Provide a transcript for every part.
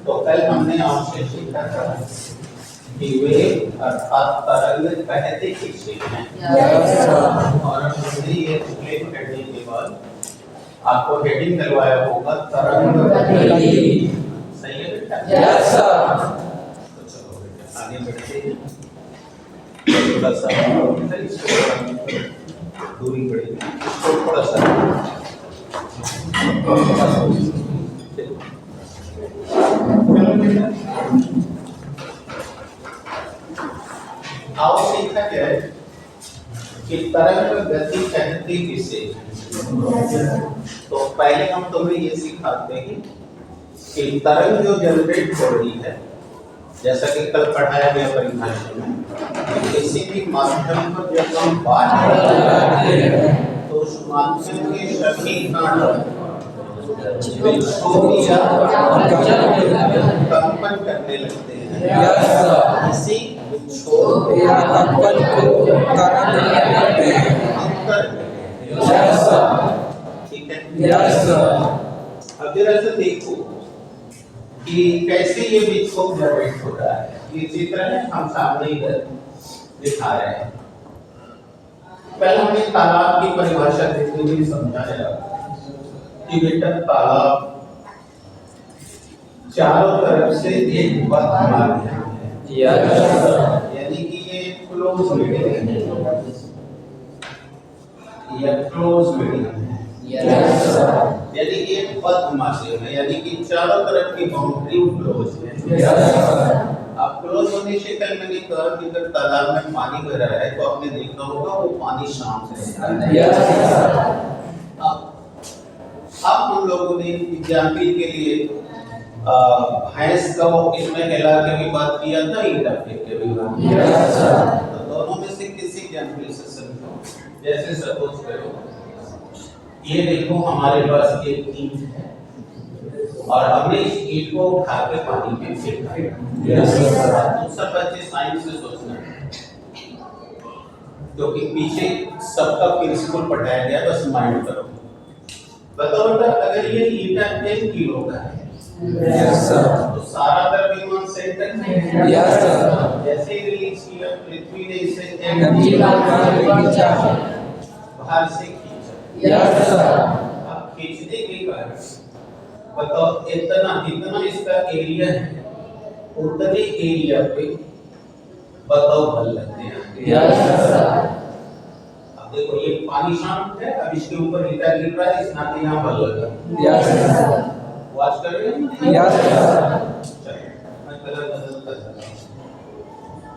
तो कल हमने आपसे सीखा था कि वे अर्थात तरंग बहते किससे हैं, और हमने ये एक्सप्लेन करने के बाद आपको हेडिंग करवाया होगा तरंग गति। सही है बेटा? Yes sir. तो चलो बेटा आगे बढ़ते हैं। थोड़ा सा दूरी बढ़ेगी, थोड़ा सा आओ सीखा जाए कि तरंग गति कहते किसे। तो पहले हम तुम्हें ये सिखाते हैं कि तरंग जो जनरेट हो रही है, जैसा कि कल पढ़ाया गया परिभाषा में, किसी भी माध्यम पर जब हम बात करते हैं तो उस माध्यम के सभी कण कंपन करने लगते हैं। इसी कंपन को ठीक है। अब जरा से देखो कि कैसे ये विक्षोभ जनरेट हो रहा है। ये चित्र है, हम सामने इधर दिखा रहे हैं। पहले हमने तालाब की परिभाषा देखते हुए समझाया कि बेटा तालाब चारों तरफ से एक बंद माध्यम है, यानी कि ये क्लोज मीडियम है, या क्लोज मीडियम है, यानी कि एक बंद माध्यम है, यानी कि चारों तरफ की बाउंड्री क्लोज है। अब क्लोज होने से कल मैंने कहा कि अगर तालाब में पानी भरा है तो आपने देखा होगा वो पानी शांत है। अब हम लोगों ने एग्जाम्पल के लिए भैंस का वो इसमें हिला के भी बात किया था, ईटा फेंक के भी बात किया था। तो दोनों में से किसी एग्जाम्पल से समझो। जैसे सपोज करो ये देखो हमारे पास एक ईंट है और हमने इस ईंट को उठा के पानी में फेंका। सब बच्चे साइंस से सोचना है, क्योंकि पीछे सबका प्रिंसिपल पढ़ाया गया, बस माइंड करो। बताओ बेटा अगर ये ईटा 10 किलो का है तो सारा द्रव्यमान सेंटर में जैसे ही रिलीज किया पृथ्वी ने इसे बाहर से खींचा। अब खींचने के कारण बताओ इतना इसका एरिया है, उतने एरिया पे बताओ बल लगते हैं। अब देखो ये पानी शांत है, अब इसके ऊपर ईटा गिर रहा है, इस नाते यहाँ बल लगा। वाच कर रहे हैं?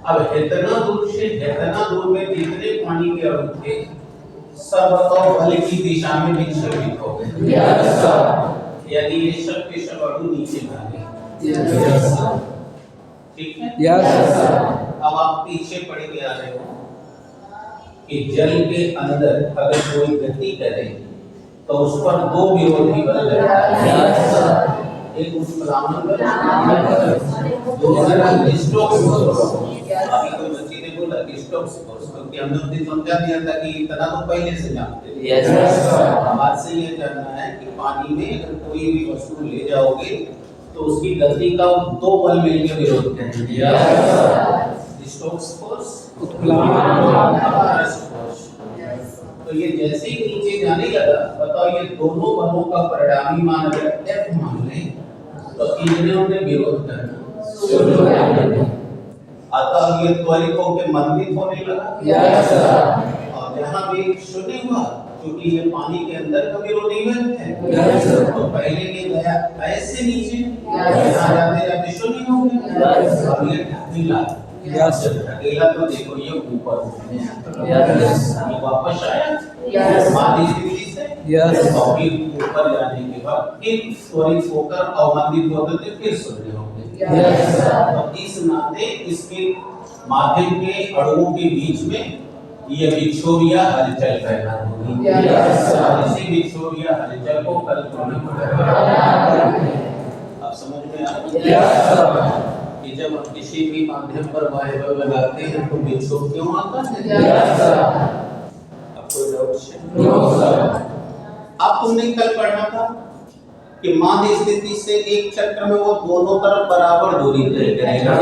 अब इतना दूर में जितने पानी के अणु थे सब बताओ बल की दिशा में विक्षेपित हो गए। यानी ये सब के सब अणु नीचे भागे। ठीक है? अब आप पीछे पढ़ के आ रहे हो कि जल के अंदर अगर कोई गति करे तो उस पर दो विरोधी बल लगता है, एक उत्प्लावन बल, दूसरा स्टोक्स फोर्स। अभी कोई बच्ची ने बोला कि स्टोक्स फोर्स, क्योंकि हमने उसे समझा दिया था कि इतना तो पहले से जानते थे। बात से ये जानना है कि पानी में अगर कोई भी वस्तु ले जाओगे तो उसकी गति का दो बल मिलकर विरोध करेंगे, स्टोक्स फोर्स, उत्प्लावन फोर्स। तो ये जैसे ही नीचे जाने लगा, बताओ ये दोनों बलों का परिणामी मान अगर F मान लें तो इन्होंने उन्हें विरोध करना शुरू कर दिया। अतः ये त्वरित होकर मंदित होने लगा। और जहाँ भी शून्य हुआ, क्योंकि ये पानी के अंदर का विरोधी बल है, तो पहले ये गया ऐसे नीचे, यहाँ जाते जाते शून्य हो गया। अब ये ढकेला, ढकेला तो देखो ये ऊपर ये वापस आया आधी स्थिति से, और फिर ऊपर जाने के बाद फिर त्वरित होकर अवमंदित होते थे, फिर शून्य हो गए। तो इस नाते इसके माध्यम के अणुओं के बीच में ये विक्षोभ या हलचल पैदा होगी। इसी विक्षोभ या हलचल को कल आप समझ में आ गया कि जब हम किसी भी माध्यम पर बाह्य बल लगाते हैं तो विक्षोभ क्यों आता है? अब कोई डाउट है? अब तुमने कल पढ़ा था कि माध्य स्थिति से एक चक्र में वो दोनों तरफ बराबर दूरी तय करेगा।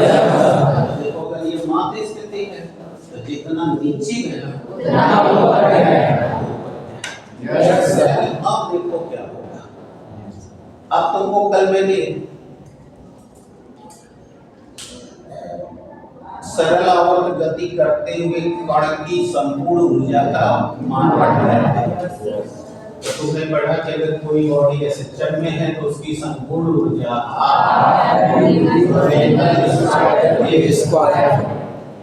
देखो अगर ये माध्य स्थिति है तो जितना नीचे गया उतना ऊपर जाएगा। अब देखो क्या होगा। अब तुमको कल मैंने सरल आवर्त गति करते हुए कण की संपूर्ण ऊर्जा का मान बताया। तो तुम्हें पढ़ा कि अगर कोई बॉडी ऐसे चल में है तो उसकी संपूर्ण ऊर्जा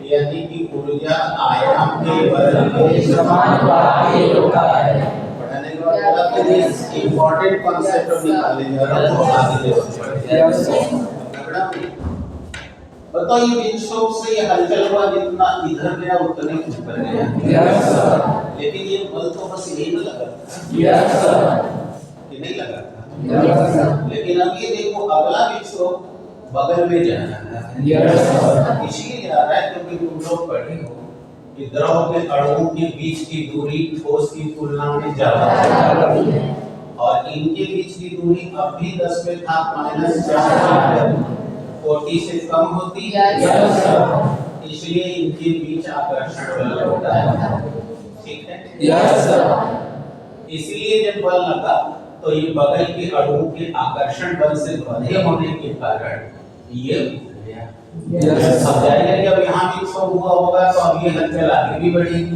यानी कि ऊर्जा आयाम के वर्ग के समानुपाती होता है। पढ़ाने के बाद बोला कि इंपॉर्टेंट कांसेप्ट निकाले जा रहा है तो आगे देखो। बताओ ये विक्षोभ से ये हलचल हुआ जितना इधर गया उतने ऊपर गया। लेकिन ये बल तो बस यही ना लगा था कि नहीं लगा था। लेकिन अब ये देखो अगला विक्षोभ बगल में जा रहा है। इसलिए जा रहा है क्योंकि तुम लोग पढ़े हो कि द्रव के अणुओं के बीच की दूरी ठोस की तुलना में ज्यादा है और इनके बीच की दूरी अब भी 10 में था -4 40 से कम होती है। इसलिए इनके बीच आकर्षण बल होता है। ठीक है। इसलिए जब बल लगा तो ये बगल के अणुओं के आकर्षण बल से बंधे होने के कारण ये अब जाएगा कि अब यहाँ विक्षोभ हुआ होगा तो अब ये हलचल आगे भी बढ़ेगी।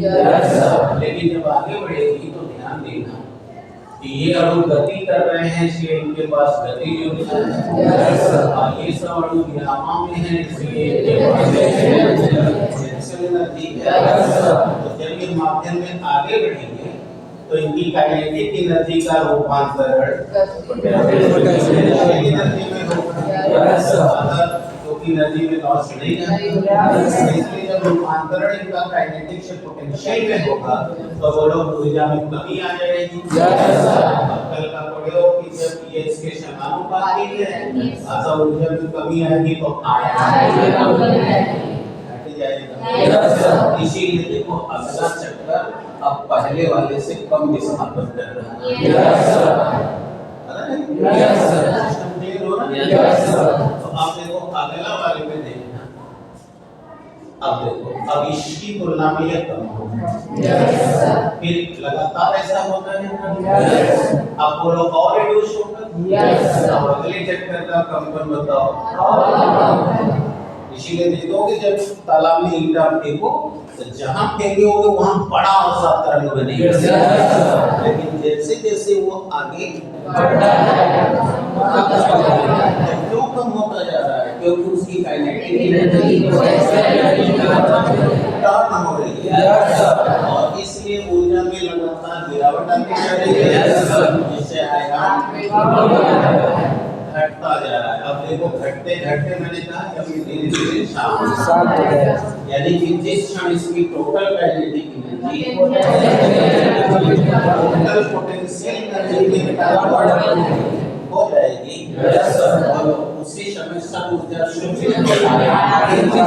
लेकिन जब आगे बढ़ेगी तो ध्यान देना कि ये अणु गति कर रहे हैं इसलिए इनके पास गति ऊर्जा है और ये सब अणु विरामा में है इसलिए इनके पास एनर्जी है। तो जब ये माध्यम में आगे बढ़ेंगे तो इनकी काइनेटिक एनर्जी का रूपांतरण एनर्जी में होगा क्योंकि एनर्जी में लॉस नहीं है। इसलिए जब रूपांतरण इनका काइनेटिक से पोटेंशियल में होगा तो वो लोग ऊर्जा में कमी आ जाएगी। कल का पढ़े हो कि जब ये इसके समानुपाती है अतः ऊर्जा में कमी आएगी तो आयाम हट जाएगा। इसीलिए देखो अगला चक्कर अब पहले वाले से कम विस्थापन कर रहा है। तो आप देखो अगला वाले में देखना। अब देखो अब इसकी तुलना में ये कम होगा। फिर लगातार ऐसा होता है। अब बोलो और रिड्यूस होगा। अब अगले चक्कर का कंपन बताओ। इसीलिए देखो कि जब तालाब में ईंट आप फेंको तो जहां फेंके होगे वहां बड़ा सा तरंग बनेगा। लेकिन जैसे जैसे वो आगे क्यों कम होता जा रहा है क्योंकि उसकी काइनेटिक एनर्जी टर्न हो रही है और इसलिए ऊर्जा में लगातार गिरावट आती जा रही है जिससे आयाम घटता जा रहा है। अब देखो घटते घटते मैंने कहा कि अभी धीरे धीरे शांत हो गया यानी कि जिस क्षण इसकी total kinetic energy total potential energy के हो जाएगी और उसी समय सब ऊर्जा शून्य हो जाएगी।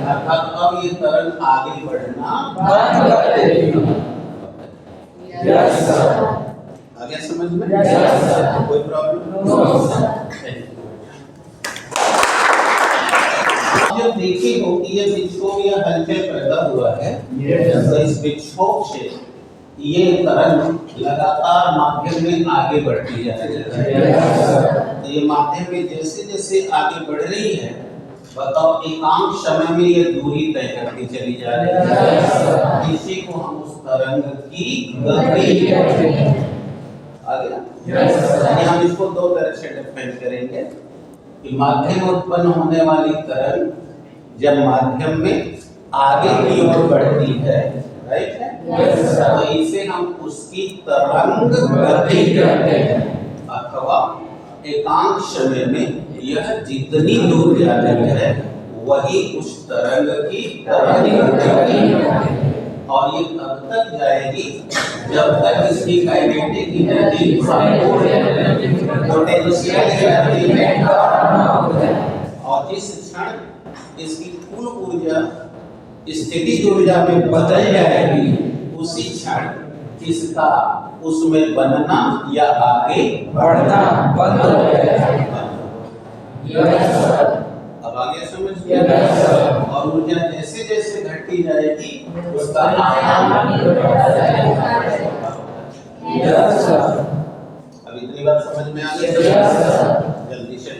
अर्थात अब ये तरंग आगे बढ़ना बंद कर देगी। आ गया समझ में? कोई प्रॉब्लम? जब देखी हो कि ये विक्षोभ या हलचल पैदा हुआ है तो इस विक्षोभ से ये तरंग लगातार माध्यम में आगे बढ़ती जा रही है। तो ये माध्यम में जैसे जैसे आगे बढ़ रही है बताओ एकांक समय में ये दूरी तय करती चली जा रही है। इसी को हम उस तरंग की गति कहते हैं। आ गया? हम इसको दो तरह से डिफाइन करेंगे कि माध्यम उत्पन्न होने वाली तरंग जब माध्यम में आगे की ओर बढ़ती है, राइट है? तो इसे हम उसकी तरंग गति कहते हैं अथवा एकांक समय में यह जितनी दूर जा रही है वही उस तरंग की तरंग गति और ये तब तक जाएगी जब तक इसकी काइनेटिक एनर्जी पोटेंशियल एनर्जी में और जिस क्षण इसकी कुल ऊर्जा स्थितिज ऊर्जा में बदल जाएगी उसी क्षण इसका उसमें बनना या आगे बढ़ना बंद हो जाएगा। अब आगे समझ गया। और ऊर्जा जैसे जैसे घटती जाएगी उसका अब इतनी बात समझ में आ गई? जल्दी से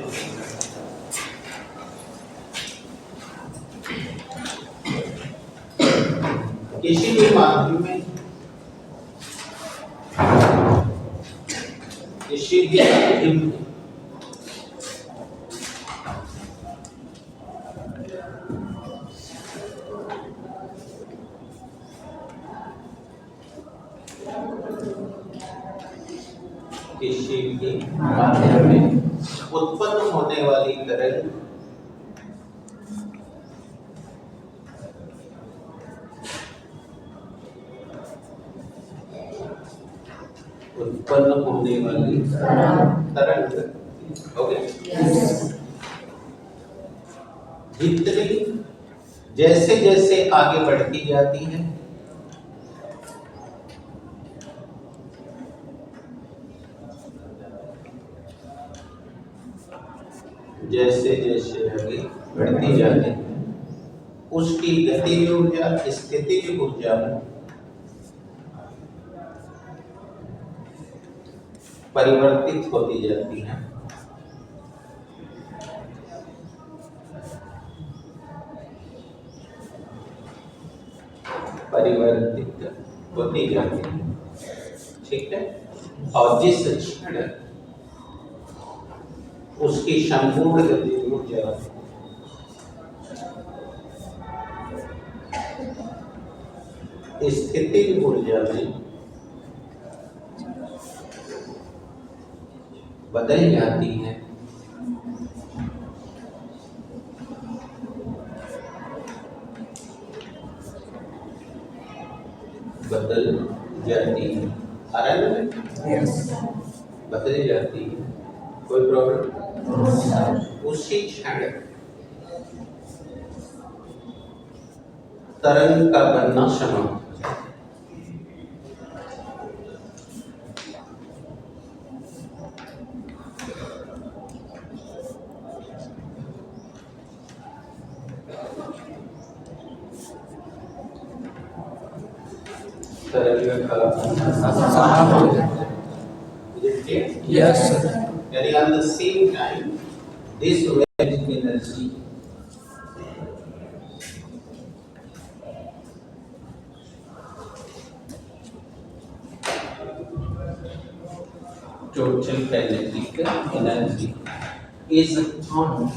किसी भी माध्यम में किसी भी माध्यम में किसी भी माध्यम में उत्पन्न होने वाली तरंग उत्पन्न होने वाली तरंग ओके जितनी जैसे जैसे आगे बढ़ती जाती है जैसे जैसे आगे बढ़ती जाती है उसकी गति ऊर्जा स्थिति की ऊर्जा में परिवर्तित होती जाती है। परिवर्तित होती जाती है, ठीक है। और जिस क्षण उसकी संपूर्ण गति ऊर्जा स्थिति ऊर्जा में बदल जाती है बदल जाती है बदल जाती है कोई प्रॉब्लम उसी क्षण तरंग का बनना समाप्त Yes, sir. And at the same time, this red energy total kinetic energy is on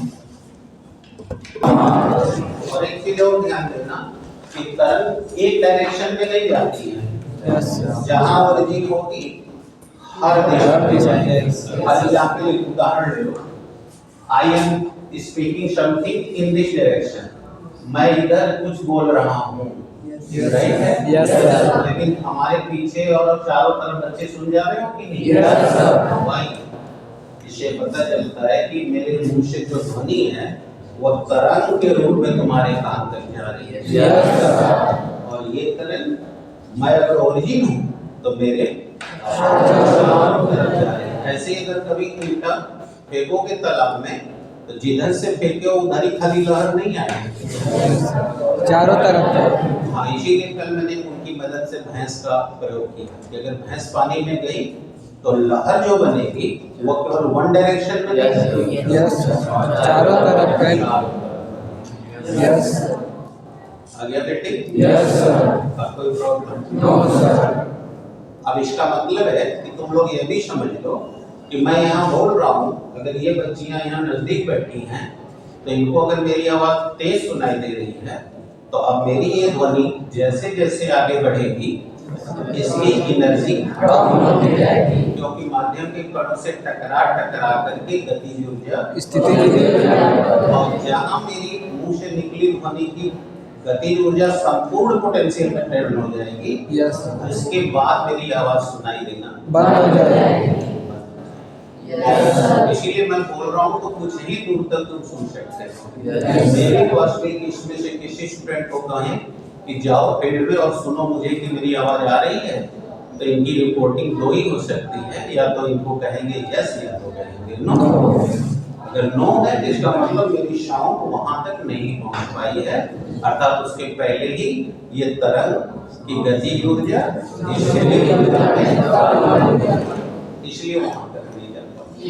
और एक चीज और ध्यान देना कि तरंग एक डायरेक्शन में नहीं जाती है। Yes, sir. जहां ओरिजिन होगी हर दिशा में। एग्जांपल एक उदाहरण ले लो। I am speaking something in this direction. मैं इधर कुछ बोल रहा हूँ, राइट है? Yes, sir. लेकिन हमारे पीछे और चारों तरफ बच्चे सुन जा रहे हो कि नहीं? Yes, sir. वही इससे पता चलता है कि मेरे मुंह से जो ध्वनि है वो तरंग के रूप में तुम्हारे कान तक जा रही है। Yes, sir. और ये तरंग मैं अगर ओरिजिन हूँ तो मेरे ऐसे ही अगर कभी उल्टा फेंकोगे तालाब में तो जिधर से फेंके उधर ही खाली लहर नहीं आएगी, चारों तरफ। हाँ, इसीलिए कल मैंने उनकी मदद से भैंस का प्रयोग किया कि अगर भैंस पानी में गई तो लहर जो बनेगी वो केवल वन डायरेक्शन में नहीं बनेगी। Yes, sir. चारों तरफ फैल। Yes. आ गया बेटे? Yes, sir. कोई प्रॉब्लम? No, sir. अब इसका मतलब है कि तुम लोग ये भी समझ लो कि मैं यहाँ बोल रहा हूँ, अगर ये बच्चियाँ यहाँ नजदीक बैठी हैं तो इनको अगर मेरी आवाज तेज सुनाई दे रही है तो अब मेरी ये ध्वनि जैसे जैसे आगे बढ़ेगी इसकी एनर्जी कम होती जाएगी, क्योंकि माध्यम के कणों से टकरा करके गतिज ऊर्जा स्थिति की और जहाँ मेरी मुंह से निकली ध्वनि की गतिज ऊर्जा संपूर्ण पोटेंशियल में टर्न हो जाएगी। Yes, sir. उसके बाद मेरी आवाज सुनाई देना बंद हो जाएगी। इसीलिए मैं बोल रहा हूँ तो कुछ ही दूर तक तुम सुन सकते हो। मेरी वास्तविक इसमें से किसी स्टूडेंट को कहें कि जाओ फील्ड में और सुनो मुझे कि मेरी आवाज आ रही है, तो इनकी रिपोर्टिंग दो ही हो सकती है, या तो इनको कहेंगे यस या तो कहेंगे नो। अगर नो है तो इसका मतलब मेरी शाउंड वहां तक नहीं पहुंच पाई है, अर्थात उसके पहले ही ये तरंग की गति ऊर्जा इसलिए वहां तक नहीं जा पाती।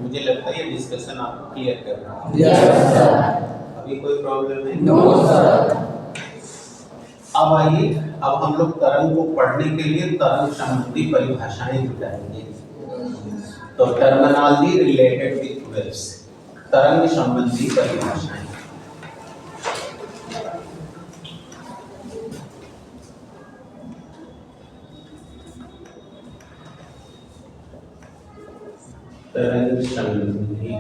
मुझे लगता है ये डिस्कशन आपको क्लियर कर रहा है। अभी कोई प्रॉब्लम नहीं? No sir. अब आइए, अब हम लोग तरंग को पढ़ने के लिए तरंग संबंधी परिभाषाएं जुटाएंगे। तो टर्मिनोलॉजी रिलेटेड विद वेव्स, तरंग संबंधी परिभाषाएं। तरंग संबंधी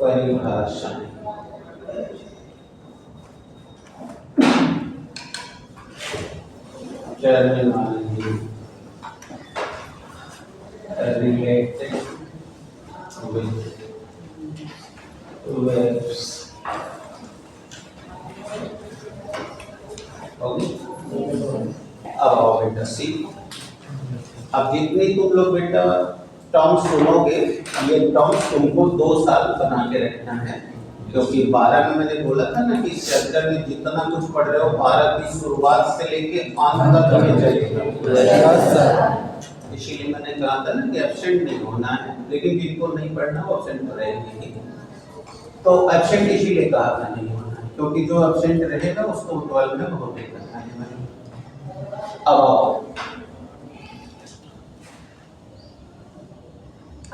परिभाषाएं। Terminology related with waves। Okay, अब आओ बेटा सी। अब जितनी तुम लोग बेटा टर्म्स सुनोगे, ये टर्म्स तुमको 2 साल बना के रखना है, क्योंकि 12 में मैंने बोला था ना कि चैप्टर में जितना कुछ पढ़ रहे हो 12 की शुरुआत से लेके अंत तक में चलेगा। इसीलिए मैंने कहा था ना कि एब्सेंट नहीं होना है, लेकिन जिनको नहीं पढ़ना वो एब्सेंट रहेंगे। तो एब्सेंट इसीलिए कहा था नहीं होना है, क्योंकि जो एब्सेंट रहेगा उसको 12 में बहुत करना है। अब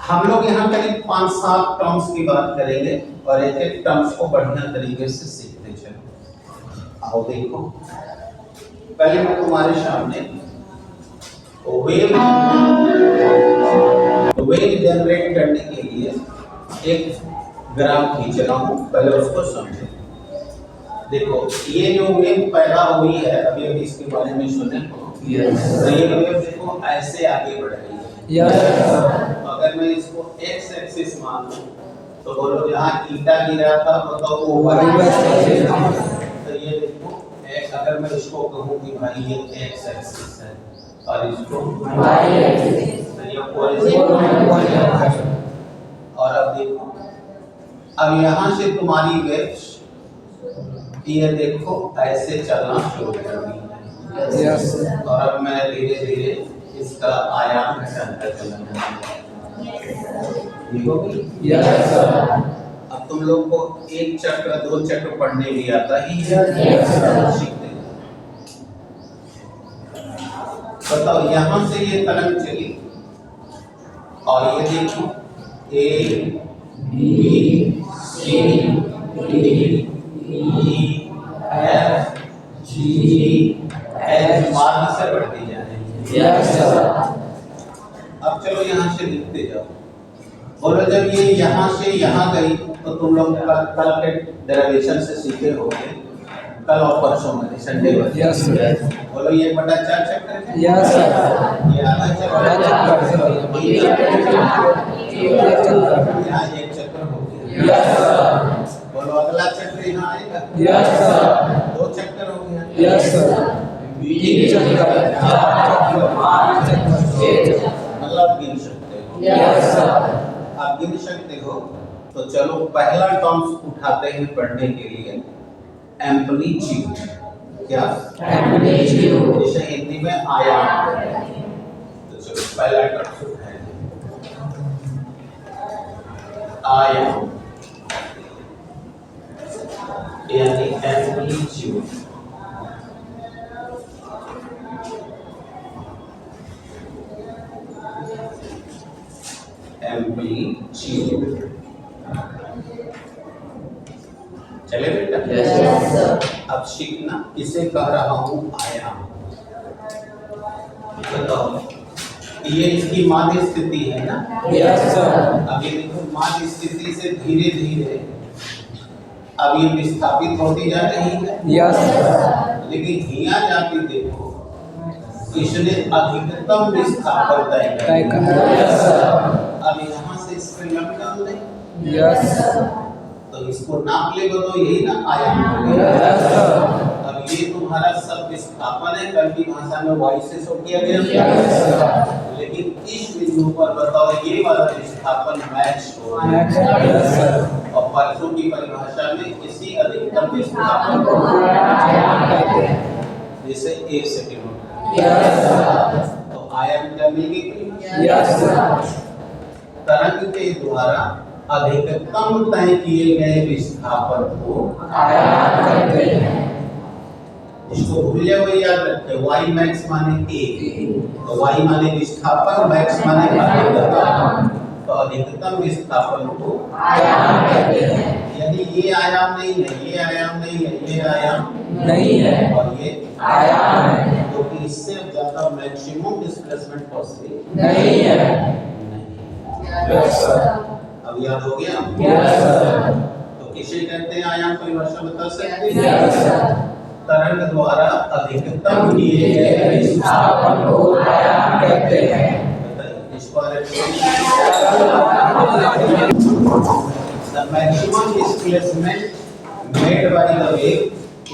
हम लोग यहाँ करीब 5-7 टर्म्स की बात करेंगे और एक एक टर्म्स को बढ़िया तरीके से सीखते चलो। आओ देखो, पहले मैं तुम्हारे सामने वेव जनरेट करने के लिए एक ग्राफ खींच रहा हूँ, पहले उसको समझो। देखो ये जो वेव पैदा हुई है, अभी अभी इसके बारे में सुने तो ये वेव देखो ऐसे आगे बढ़ रही है। अगर मैं इसको एक्स एक्सिस मान लूं तो बोलो जहाँ ईटा गिरा था बताओ वो तो ये देखो अगर मैं इसको कहूँ कि भाई ये एक्स एक्सिस है और इसको वाई एक्सिस, और अब देखो, अब यहाँ से तुम्हारी वेव्स ये देखो ऐसे चलना शुरू कर दी है। और अब मैं धीरे धीरे इसका आयाम घटाता चला। अब तुम लोग को 1 चक्र 2 चक्र पढ़ने भी आता ही है, सीखते हैं। बताओ यहाँ से ये तरंग चली और ये देखो A B C D E F G H मार्ग से बढ़ती जा रही है। अब चलो यहाँ से लिखते जाओ। बोलो जब ये यहाँ से यहाँ गई तो तुम लोग कल के डेरिवेशन से सीखे होंगे, कल और परसों में संडे को। बोलो ये बटा 4 चक्कर है। ये आधा चक्कर, यहाँ 1 चक्कर हो गया। बोलो अगला चक्र यहाँ आएगा। 2 चक्कर हो गया। 3 चक्कर, 4 चक्कर, मतलब गिन सकते हो। आप गिन सकते हो। तो चलो पहला टर्म्स उठाते हैं पढ़ने के लिए, एम्पलीट्यूड। क्या? एम्पलीट्यूड, जिसे हिंदी में आयाम कहते हैं। तो चलो पहला टर्म्स उठाएंगे, आयाम यानी एम्पलीट्यूड। एम्पलीट्यूड चले बेटा? अब सीखना, इसे कह रहा हूं आयाम। बताओ ये इसकी माध्य स्थिति है ना? अब ये देखो माध्य स्थिति से धीरे धीरे अब ये विस्थापित होती जा रही है। लेकिन हिया जाके देखो इसने अधिकतम विस्थापन तय कर। अब यहाँ से इस पे लग डाल दें। तो इसको नाप ले तो यही ना आयाम हो गया। अब ये तुम तुम्हारा सब विस्थापन है, कल की भाषा में वाई से शो किया गया। लेकिन इस बिंदु पर बताओ ये वाला विस्थापन मैच हो रहा है, और परसों की परिभाषा में इसी अधिकतम विस्थापन को जैसे ए से डिनोट, तो आयाम क्या मिलेगी? तरंग के द्वारा अधिकतम तय किए गए विस्थापन को आयाम कहते हैं। इसको भूले हुए याद रखें, y मैक्स माने a, तो y माने विस्थापन, मैक्स माने अधिकतम, तो अधिकतम विस्थापन को आयाम कहते हैं। यानी ये आयाम नहीं है, ये आयाम नहीं है, ये आयाम नहीं है, और ये आयाम है, क्योंकि इससे ज्यादा मैक्सिमम डिस्प्लेसमेंट पॉसिबल नहीं है। अब याद हो गया? तो किसे कहते हैं आयाम? परिभाषा बता सकते हैं? तरंग द्वारा अधिकतम किए गए विस्थापन को आयाम कहते हैं। इस बारे the maximum displacement made by the wave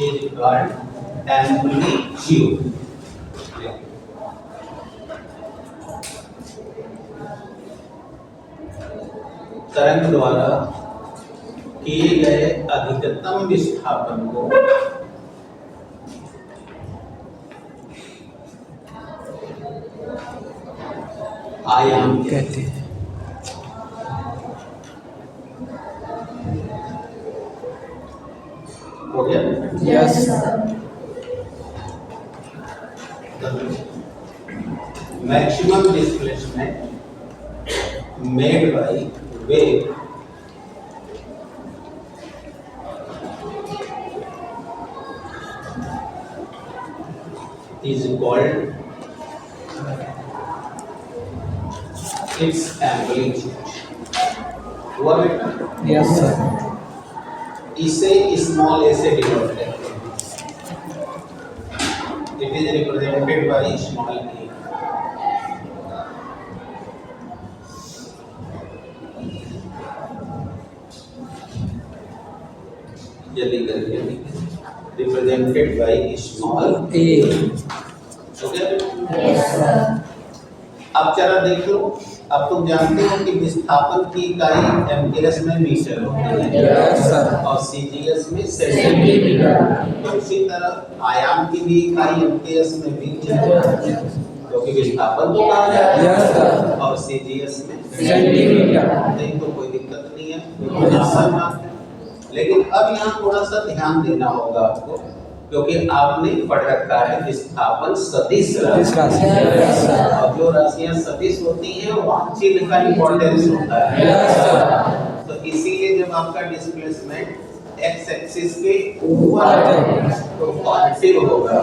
is called amplitude. तरंग द्वारा किए गए अधिकतम विस्थापन को आयाम कहते हैं। हो गया? Yes. Maximum displacement made by wave is called its amplitude. हुआ बेटा? Yes sir. इसे स्मॉल a से डिनोट करते हैं। It is represented by small a। जल्दी करके represented by small a। Okay? Yes sir. अब जरा देख लो, अब तुम जानते हो कि विस्थापन की इकाई एमकेएस में मीटर होती है, यस सर, और सीजीएस में सेंटीमीटर। तो उसी तरह आयाम की भी इकाई एमकेएस में मीटर है, क्योंकि विस्थापन को कहा जाता है, यस सर, और सीजीएस में सेंटीमीटर। नहीं तो कोई दिक्कत नहीं है, कोई आसान बात है। लेकिन अब यहाँ थोड़ा सा ध्यान देना होगा आपको, क्योंकि आपने पढ़ रखा है विस्थापन सदिश राशि, और जो राशियां सदिश होती हैं वहाँ चिन्ह का इंपॉर्टेंस होता है। तो इसीलिए जब आपका डिस्प्लेसमेंट एक्स एक्सिस के ऊपर तो पॉजिटिव होगा,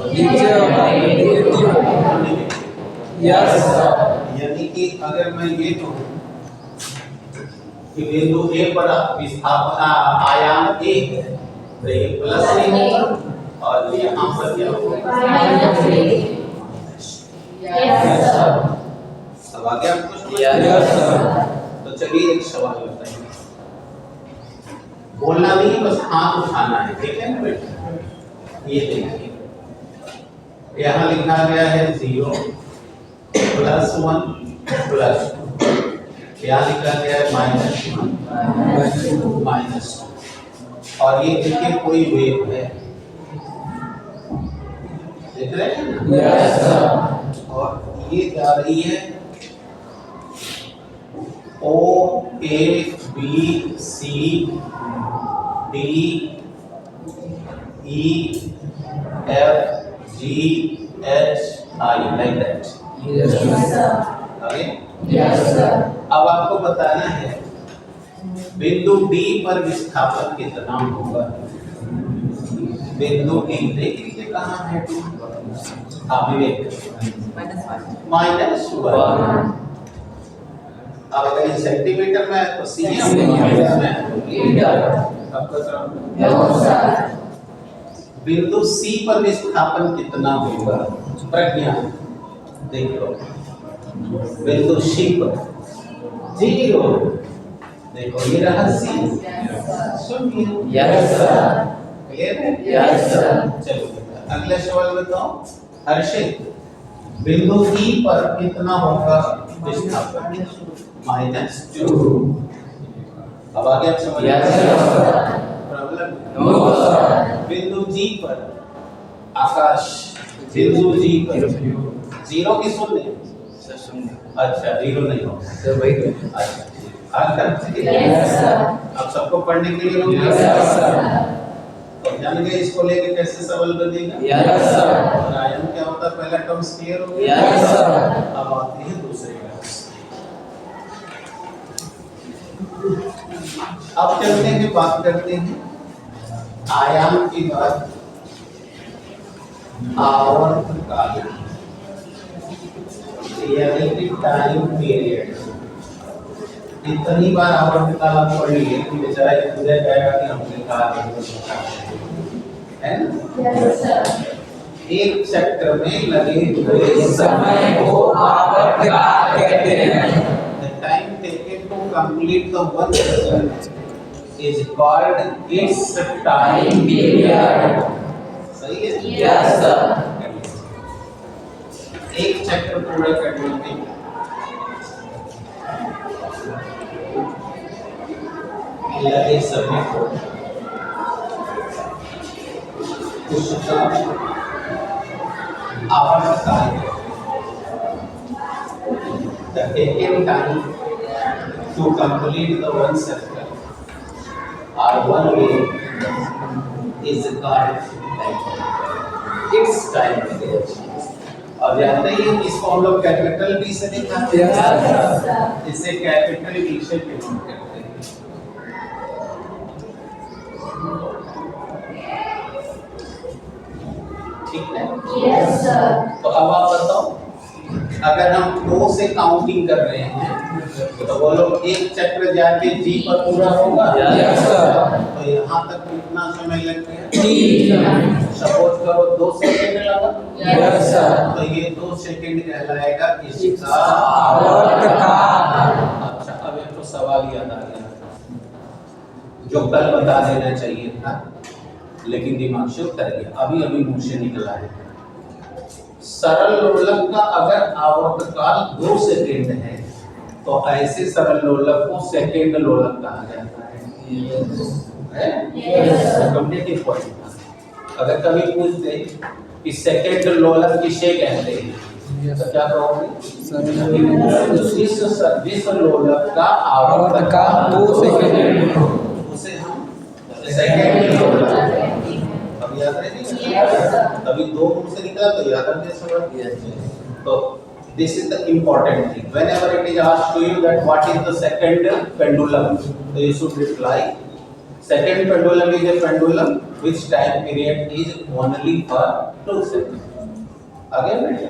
नीचे होगा यस। यानी कि अगर मैं ये कहूँ कि बिंदु ए पर विस्थापन आयाम a है, तो ये प्लस a होगा, और यहाँ पर क्या होगा? Minus a। अब आगे आपको समझ में आया? तो चलिए एक सवाल बताइए, बोलना नहीं बस हाथ उठाना है, ठीक है ना बेटा? ये देखिए यहाँ लिखा गया है 0 +1 +2, यहाँ लिखा गया है -1 -2, और ये देखिए कोई वेव है, देख रहे हैं? Yes sir. और ये जा रही है O A B C D E F G H I like that. Yes sir. आगे? Yes sir. अब आपको बताना है बिंदु D पर विस्थापन कितना होगा। बिंदु D देख लीजिए कहाँ है, आप विवेक -1। अब अगर ये सेंटीमीटर में है तो सीएम में बिंदु C पर विस्थापन कितना होगा। प्रज्ञा देख लो, बिंदु C पर 0, देखो ये रहा C। सुनिए, यस सर। क्लियर है? Yes, sir. चलो बेटा अगला सवाल बताओ। हर्षित, बिंदु E पर कितना होगा विस्थापन? -2। अब आगे आप समझ Yes, sir. Problem? No, sir. बिंदु G पर आकाश, बिंदु G पर 0 की शून्य? सर सुनिए। अच्छा 0 नहीं होगा। सर वही तो। अच्छा आज करते हैं। Yes, sir. अब सबको पढ़ने के लिए हो गया? Yes, sir. तो जान गए इसको लेके कैसे सवाल बनेगा? Yes, sir. और आयन क्या होता है पहला टर्म्स क्लियर हो गया? Yes, sir. अब आते हैं दूसरे टर्म्स। अब चलते हैं बात करते हैं आयाम की बात, आवर्तकाल यानी कि टाइम पीरियड। इतनी बार आवर्तकाल आप पढ़ लिए कि बेचारा खुद जाएगा कि हमने कहा है ना? Yes, sir. एक चक्र में लगे हुए समय को आवर्तकाल कहते हैं। The time taken to complete the one cycle is called its time period. सही है? Yes, sir. एक चक्र पूरा करने में लगे समय को उसका आवर्तकाल है। The taken time to complete the one circle or one wave is called time. Its time period. और जानते ही इसको हम लोग कैपिटल बी से दिखाते Yes, हैं। sir. इसे कैपिटल बी से डिनोट करते हैं। ठीक है? Yes, sir. तो अब आप बताओ, अगर हम 2 से काउंटिंग कर रहे हैं तो बोलो एक चक्र जाके जी पर पूरा होगा? Yes, sir. तो यहाँ तक कितना समय लग गया? सपोज करो 2 सेकंड लगा। Yes, sir. तो ये 2 सेकंड कहलाएगा इसका आवर्तकाल। अच्छा अब एक तो सवाल याद आ गया जो कल बता देना चाहिए था लेकिन दिमाग से उतर गया, अभी अभी मुंह से निकला है। सरल लोलक का अगर आवर्तकाल 2 सेकंड है तो ऐसे सरल लोलक को सेकंड लोलक कहा जाता है? Yes, sir. कम्युनिकेटिव पॉइंट था। अगर कभी पूछ दे कि सेकंड लोलक किसे कहते हैं तो क्या कहोगे? जिस लोलक का आवर्तकाल 2 सेकंड उसे हम सेकंड लोलक अब याद रहेगा। Yes, sir. अभी 2 मुंह से निकला तो याद रखने सवाल। तो this is the important thing. Whenever it is asked to you that what is the second pendulum, so you should reply second pendulum is a pendulum which time period is only for 2 seconds. आगे बढ़े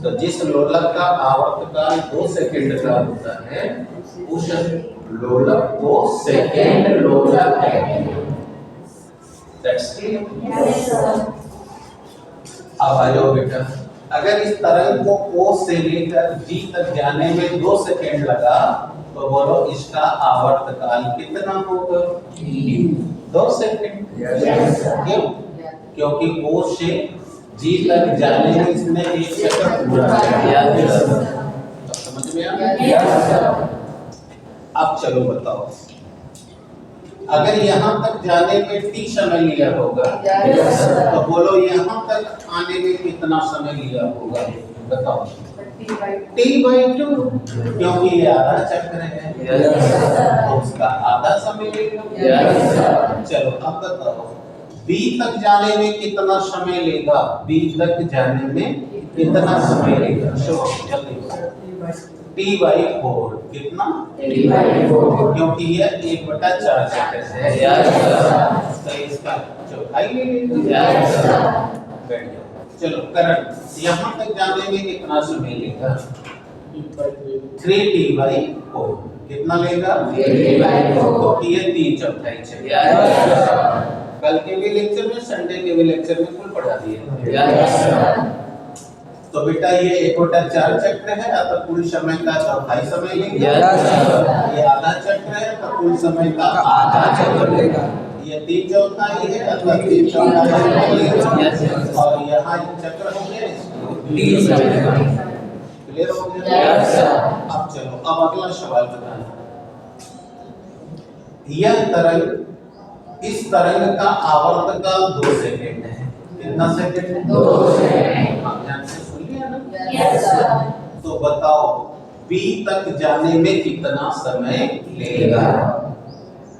तो जिस लोलक का आवर्तकाल 2 second का होता है उस लोलक को सेकंड लोलक कहते हैं। That's clear? Yes, sir. अब आ जाओ बेटा, अगर इस तरंग को O से लेकर G तक जाने में 2 सेकंड लगा तो बोलो इसका आवर्तकाल कितना होगा? 2 सेकंड। Yes, sir. क्यों? क्योंकि O से G तक जाने में इसने 1 सेकंड पूरा किया। अब समझ में आ गया? Yes, sir. अब चलो बताओ, अगर यहाँ तक जाने में T समय लिया होगा Yes, sir. तो बोलो यहाँ तक आने में कितना समय लिया होगा? बताओ। T/2 क्योंकि ये आधा चक्र है Yes, sir. तो उसका आधा समय लेगा। Yes, sir. चलो अब बताओ B तक जाने में कितना समय लेगा? B तक जाने में कितना समय लेगा? चलो जल्दी T/4 कितना? T/4 क्योंकि यह 1/4 चक्र है। Yes, sir. तो इसका चौथाई ले लेंगे। Yes, sir. बैठ जाओ। चलो करंट यहाँ तक जाने में कितना समय लेगा? 3T/4 कितना लेगा? 3T/4 क्योंकि ये 3/4 चक्र। Yes, sir. कल के भी लेक्चर में, संडे के भी लेक्चर में कुल पढ़ा दिए। Yes, sir. तो बेटा ये 1/4 चक्र है तो कुल समय का चौथाई समय लेगा। Yes, sir. ये आधा चक्र है तो कुल समय का आधा चक्र लेगा। ये 3 चौथाई है, अथवा 3 चौथाई है, और यहाँ चक्र हो गया, क्लियर हो गया? Yes, sir. अब चलो, अब अगला सवाल बताना। यह तरंग, इस तरंग का आवर्तकाल 2 सेकंड है। कितना सेकंड? 2 सेकंड। आप ध्यान से सुन लिया ना? Yes, sir. तो बताओ B तक जाने में कितना समय लेगा?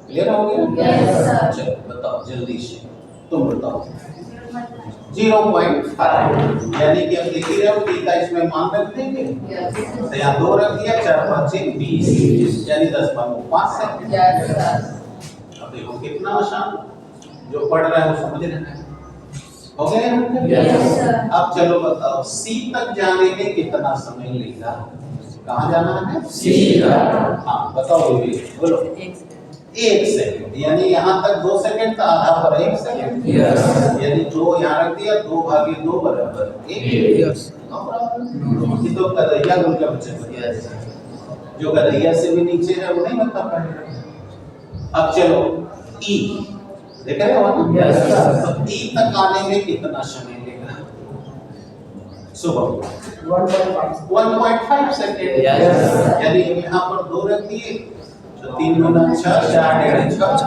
क्लियर हो गया? Yes, sir. चलो बताओ जल्दी से, तुम बताओ। 0.5, यानी कि अब देख ही रहे हो B का इसमें मान रख देंगे, Yes, तो यहाँ 2 रख दिया, 4 5 20, यानी 10 5 सेकंड। yes, sir. अब देखो कितना आसान, जो पढ़ रहा है वो समझ रहा है। हो गया यहाँ? Yes, sir. अब चलो बताओ C तक जाने में कितना समय लेगा? कहाँ जाना है? C तक। हाँ बताओ बेबी, बोलो। 1 सेकंड, यानी यहाँ तक 2 सेकंड था, आधा पर 1 सेकंड। Yes. यानी 2 यहाँ रख दिया, 2 भागे 2 बराबर 1। Yes. ये तो कदैया गुण का बच्चा है। जो कदैया से भी नीचे है वो नहीं बता पाएगा। अब चलो E, देख रहे हो ना? Yes, sir. तो E तक आने में कितना समय लेगा? सुबह 1.5 सेकंड। Yes, sir. यानी यहाँ पर 2 रख दिए, तो 3 गुना 6, 4 डेढ़ 6,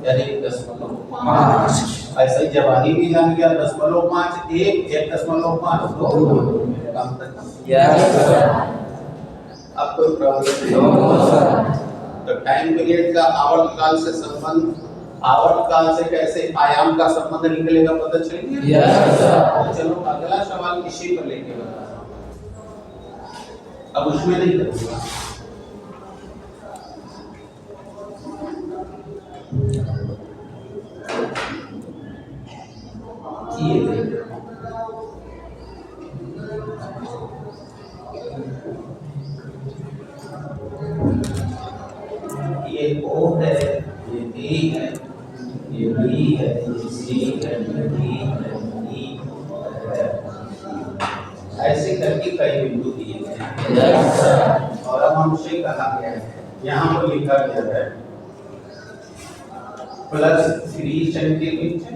यानी 10.5। ऐसा ही जवानी भी जान गया, 10.5 1, 1.5 2, कम तक कम। Yes, sir. अब कोई प्रॉब्लम No, नहीं? sir. तो टाइम पीरियड का आवर्तकाल से संबंध, आवर्तकाल से कैसे आयाम का संबंध निकलेगा पता चल गया? Yes, sir. तो चलो अगला सवाल इसी पर लेके बता रहा हूं, अब उसमें नहीं करूंगा। ये देखो, ये O है, ये D है, ये B है, ये C है, ये D है, E है। ऐसे करके कई बिंदु दिए गए हैं। Yes, sir. और अब हमसे कहा गया है, यहाँ पर लिखा गया है +3 सेंटीमीटर।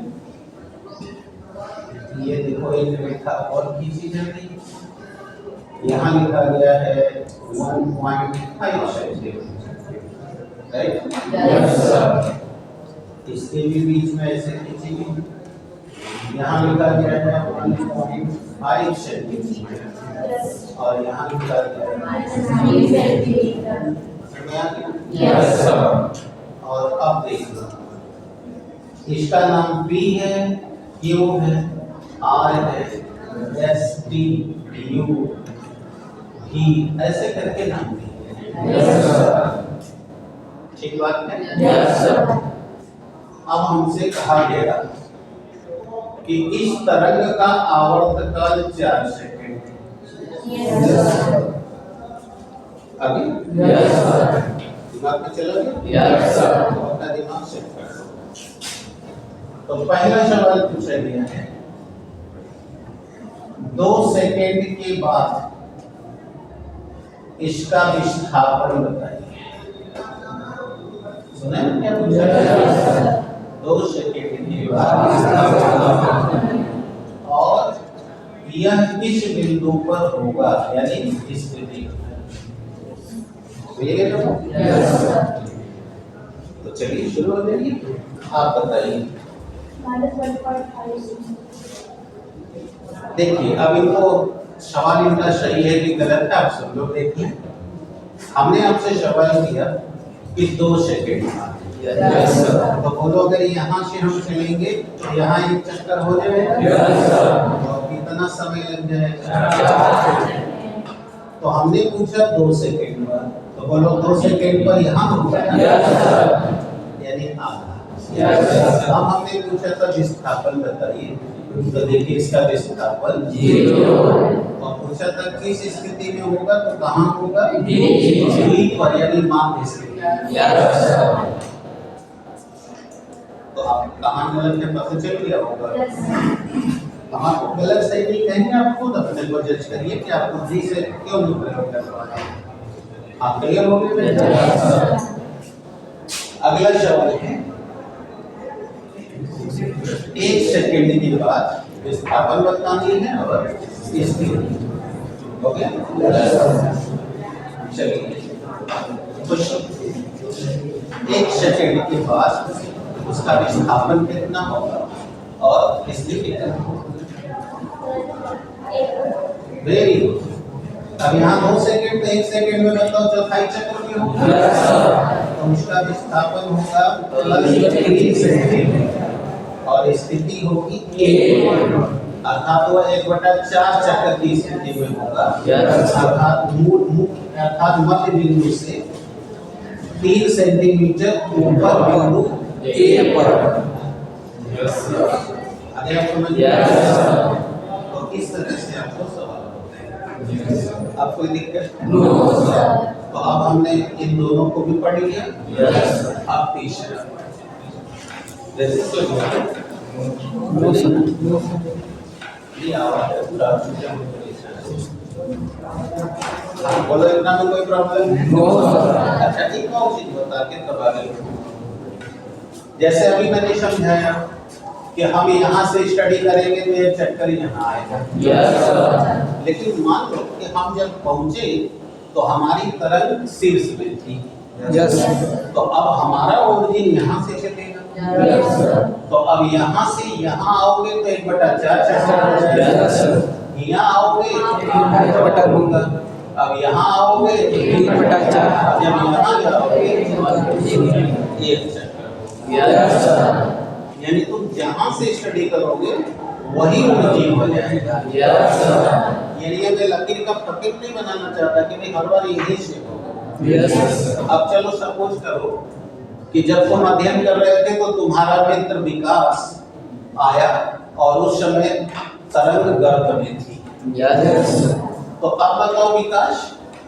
ये देखो एक रेखा और खींची जाती है, यहाँ लिखा गया है 1.5 सेंटीमीटर, राइट? Yes, sir. इसके भी बीच में ऐसे खींची गई, यहाँ लिखा गया है 1.5 सेंटीमीटर, और यहाँ लिखा गया है 3 सेंटीमीटर। समझ में आ गया? Yes, sir. और अब देखो, इसका नाम P है, Q है, R है, S T U V, ऐसे करके नाम दिए हैं। Yes, sir. ठीक बात है? Yes, sir. अब हमसे कहा गया कि इस तरंग का आवर्तकाल 4 सेकंड है। Yes, sir. अभी Yes, sir. दिमाग में चला गया? Yes, sir. तो अपना दिमाग सेट कर लो। तो पहला सवाल पूछा गया है, 2 सेकंड के बाद इसका विस्थापन बताइए। सुना है क्या पूछा गया? 2 सेकंड के बाद और यह किस बिंदु पर होगा, यानी स्थिति। Yes, sir. तो चलिए शुरू हो जाइए, आप बताइए। देखिए अब इनको सवाल इनका सही है कि गलत है, आप सब लोग देखिए। हमने आपसे सवाल किया कि 2 सेकंड बाद, Yes, sir. तो बोलो अगर यहाँ से हम चलेंगे तो यहाँ एक चक्कर हो जाएगा, Yes, sir. और कितना समय लग जाएगा? तो हमने पूछा 2 सेकंड बाद, तो बोलो 2 सेकंड पर यहाँ होगा, Yes, sir. यानी आधा। Yes, sir. अब हमने पूछा था विस्थापन बताइए, तो देखिए इसका विस्थापन 0. और पूछा था किस स्थिति में होगा, तो कहाँ होगा? D पर, यानी माप स्थिति। Yes, sir. तो आप कहाँ गलत है पता चल गया होगा। आपको गलत सही नहीं कहेंगे, आप खुद अपने को जज करिए कि आप बुद्धि से क्यों नहीं प्रयोग कर रहे हैं। आप क्लियर हो गए? Yes, sir. अगला सवाल है 1 सेकंड के बाद विस्थापन बतानी है और स्थिति। हो गया? चलिए, कुछ 1 सेकंड के बाद उसका विस्थापन कितना होगा और स्थिति कितना होगा। Very good. अब यहाँ 2 सेकंड तो 1 सेकंड में बताओ चौथाई चक्र में होगा, तो उसका विस्थापन होगा +3 सेकंड और स्थिति होगी 1, अर्थात वो 1/4 चक्र की स्थिति में होगा, अर्थात मध्य बिंदु से 3 सेंटीमीटर ऊपर बिंदु A पर। आगे आप समझ गए? तो इस तरह से आपको सवाल होते हैं। आप कोई दिक्कत? तो अब हमने इन दोनों को भी पढ़ लिया। अब तीसरा ये आवाज है पूरा। बोलो, इतना में कोई प्रॉब्लम? अच्छा, एक और चीज बता के तब आगे। जैसे अभी मैंने समझाया कि हम यहाँ से स्टडी करेंगे तो ये चक्कर यहाँ आएगा। लेकिन मान लो कि हम जब पहुंचे तो हमारी तरंग शीर्ष में थी। तो अब हमारा ओरिजिन यहाँ से चलेगा। तो अब यहाँ से यहाँ आओगे तो 1/4 चक्कर हो जाएगा। यहाँ आओगे 1/4 होगा। अब यहाँ आओगे 1/4। जब यहाँ जाओगे 1 चक्कर। यानी तुम जहाँ से स्टडी करोगे वही ओरिजिन हो जाएगा। यानी ये मैं लकीर का फकीर नहीं बनाना चाहता कि नहीं हर बार यही से होगा। अब चलो सपोज करो कि जब तुम अध्ययन कर रहे थे तो तुम्हारा मित्र विकास आया और उस समय तरंग गर्भ में थी। तो अब बताओ विकास,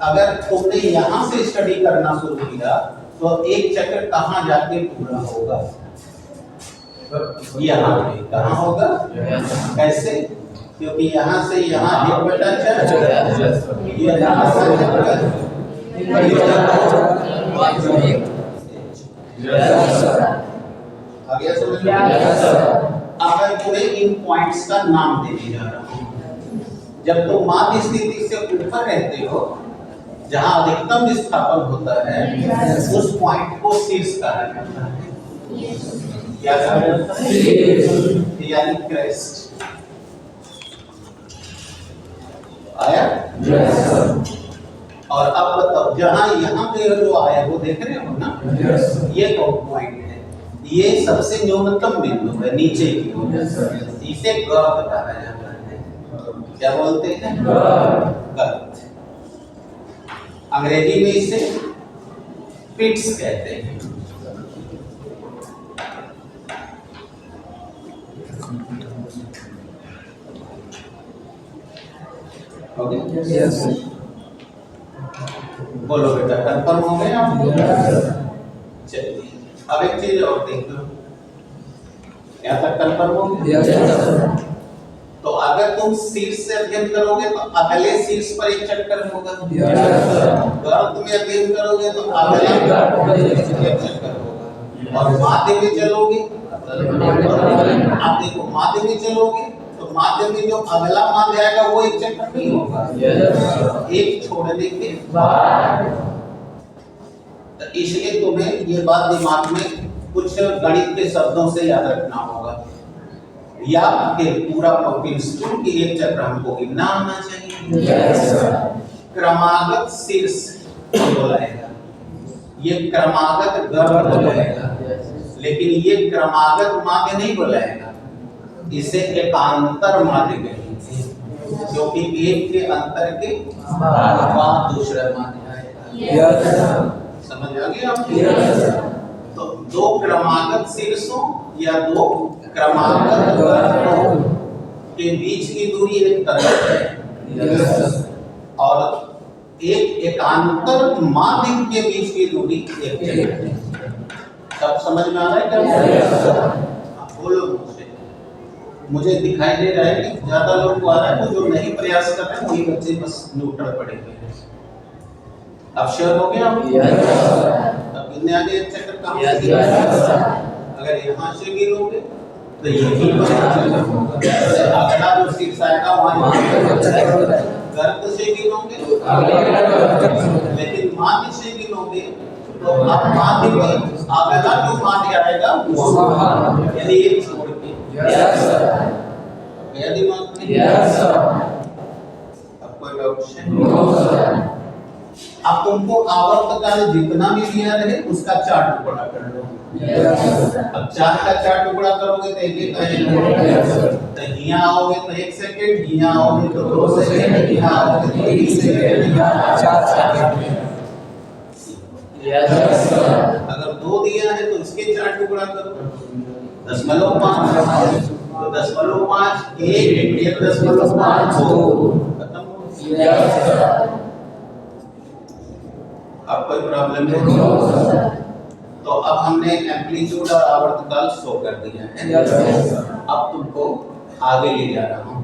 अगर तुमने यहाँ से स्टडी करना शुरू किया तो 1 चक्र कहाँ जाके पूरा होगा? यहाँ पे। कहाँ होगा? कैसे? क्योंकि यहाँ से यहाँ 1/4 आगे समझ में? अब मैं पूरे इन पॉइंट्स का नाम देने जा रहा हूँ। जब तुम माध्य स्थिति से ऊपर रहते हो, जहाँ अधिकतम विस्थापन होता है, उस पॉइंट को शीर्ष कहा जाता है। क्या कहा जाता है? यानी क्रेस्ट। आया? और अब बताओ, जहाँ यहाँ पे जो आया वो देख रहे हो ना? ये पॉइंट है, ये सबसे न्यूनतम बिंदु है नीचे की ओर। इसे गर्त कहा जाता है। क्या बोलते हैं? गर्त। अंग्रेजी में इसे पिट्स कहते हैं। ओके, बोलो बेटा, कंफर्म हो गए आप? चलिए, अब एक चीज और देख लो। यहाँ तक कंफर्म हो गया? तो अगर तुम शीर्ष से अध्ययन करोगे तो अगले शीर्ष पर 1 चक्कर होगा। गर्त में अध्ययन करोगे तो अगले 1 चक्कर होगा। और माध्य में चलोगे, आप देखो माध्य में चलोगे तो माध्य में जो अगला माध्य आएगा वो 1 चक्कर नहीं होगा। एक छोड़ने के बाद। तो इसलिए तुम्हें ये बात दिमाग में कुछ गणित के शब्दों से याद रखना होगा, या फिर पूरा प्रिंसिपल कि 1 चक्र हमको गिनना आना चाहिए। क्रमागत शीर्ष बोलाएगा, ये क्रमागत गर्भ बोलाएगा, लेकिन ये क्रमागत माध्य नहीं बोलाएगा, इसे एकांतर माध्य कहेंगे, क्योंकि एक के अंतर के बाद दूसरा माध्य आएगा। समझ आ गया आपको? तो 2 क्रमागत शीर्षों या 2 क्रमागत गर्भों के बीच की दूरी 1 तरंग है, और एक एकांतर माध्य के बीच की दूरी 1 है। सब समझ में आ रहा है क्या? बोलो मुझे दिखाई दे रहा है कि ज्यादा लोग को आ रहा है, तो जो नहीं प्रयास कर रहे हैं वही बच्चे बस न्यूट्रल पड़े हुए हैं। अब श्योर हो गया? अब गिनने आगे 1 चक्कर कहाँ से गिनोगे? अगर यहाँ से गिनोगे तो यही पर अगला जो शीर्ष आएगा वहाँ गर्त से गिनोगे लेकिन माध्य से गिनोगे तो अब माध्य में अगला जो माध्य आएगा यदि एक छोड़ के यदि अब कोई डाउट है? अब तुमको आवर्त काल जितना भी दिया रहे उसका 4 टुकड़ा कर लो। अब 4 का 4 टुकड़ा करोगे तो एक आएगा। तो यहाँ आओगे तो 1 सेकंड, यहाँ आओगे तो 2 सेकंड, यहाँ आओगे तो 3 सेकंड, 4 सेकंड। अगर 2 दिया है तो इसके 4 टुकड़ा करो। 0.5 तो 0.5 1 0.5 2 खत्म। अब कोई प्रॉब्लम नहीं। तो अब हमने एम्पलीट्यूड और आवर्तकाल शो कर दिया है। अब तुमको आगे ले जा रहा हूँ।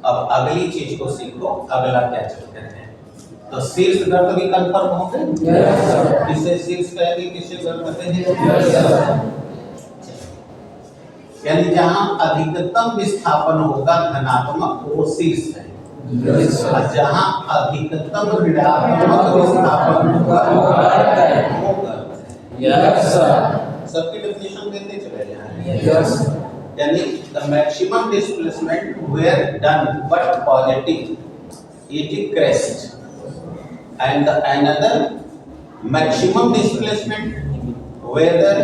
अब अगली चीज को सीखो, अगला क्या चलते हैं। तो शीर्ष गर्त भी कंफर्म हो गए। किसे शीर्ष कहेंगे, किसे गर्त कहेंगे? यानी जहाँ अधिकतम विस्थापन होगा धनात्मक वो शीर्ष है। जहाँ अधिकतम ऋणात्मक विस्थापन होगा वो गर्त है। सबकी डेफिनेशन देते चले जाएं। यानी the maximum displacement where done but positive it is crest and another maximum displacement whether